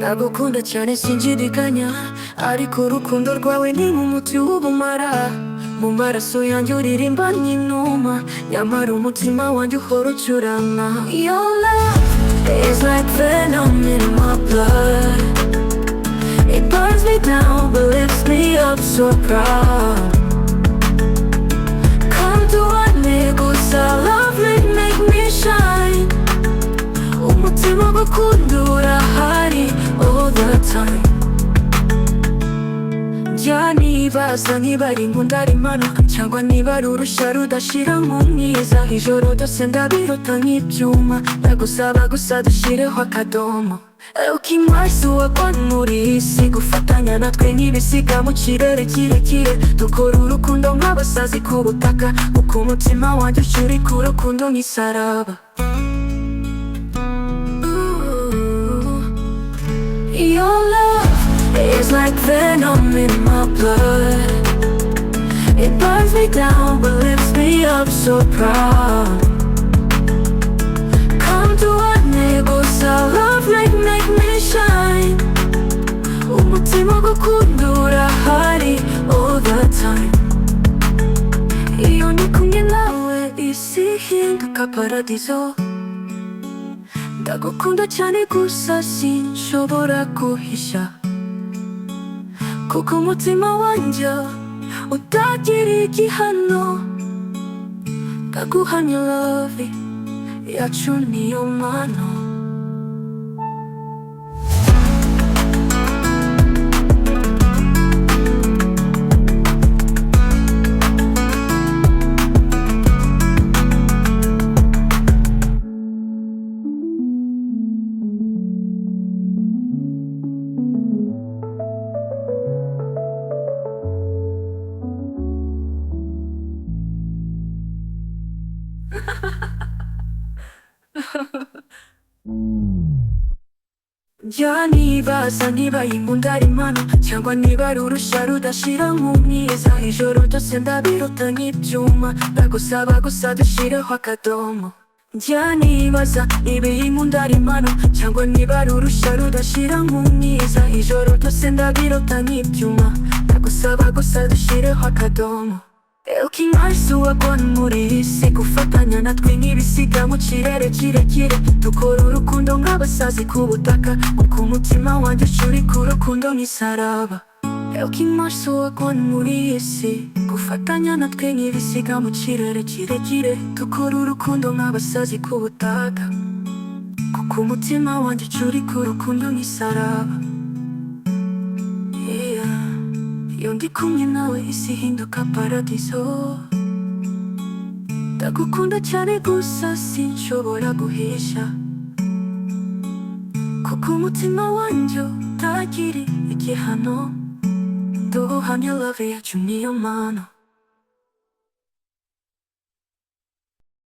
ndagukunda cyane sinshidikanya, ariko urukundo rwawe ni nk'umuti w'ubumara. Mu maraso yanjye uririmba nk'inuma, nyamara umutima wanjye uhora ucuranga. Your love is like venom in my blood. It burns me down but lifts me up so proud. Come to one gusa, love make me shine. umutima gukunda urahari all the time. Njya nibaza niba ari inkunda ari impano, cyangwa niba ari urushya rudashira mu mwiza. Ijoro ryose ndabirota nk'ibyuma, ndagusaba gusa dushyireho akadomo. Ukimwasi wagwa muri iyi si, gufatanya natwe nk'ibisiga mu kirere kirekire. Dukora urukundo nk'abasazi ku butaka, kuko umutima wanjye ucyuri ku rukundo nk'isaraba. Your love is like venom in my blood. It burns me down but lifts me up so proud. Come to one gusa, love make me shine. umutima gukunda urahari all the time. Iyo ndi kumwe nawe isi ihinduka paradizo. ndagukunda cyane gusa sinshobora guhisha, kuko umutima wanjye utagira igihano. ndaguhamya love yacu niyo mpano. Njya nibaza niba inkunda ari impano, cyangwa niba ari urushya rudashira mu mwiza. Ijoro ryose ndabirota nk'ibyuma, ndagusaba gusa dushyireho akadomo. Njya nibaza niba iyi nkunda ari impano, cyangwa niba ari urushya rudashira mu mwiza. Ijoro ryose ndabirota nk'ibyuma, ndagusaba gusa dushyireho akadomo. Ukimwasi wagwa muri iyi si, gufatanya natwe nk'ibisiga mu kirere kirekire. Dukora urukundo nk'abasazi ku butaka, kuko umutima wanjye ucyuri ku rukundo nk'isaraba. Ukimwasi wagwa muri iyi si, gufatanya natwe nk'ibisiga mu kirere kirekire. Dukora urukundo nk'abasazi ku butaka, kuko umutima wanjye ucyuri ku rukundo nk'isaraba. Iyo ndi kumwe nawe isi ihinduka paradizo. ndagukunda cyane gusa sinshobora guhisha, kuko umutima wanjye utagira igihano. Duhamya love yacu niyo mpano.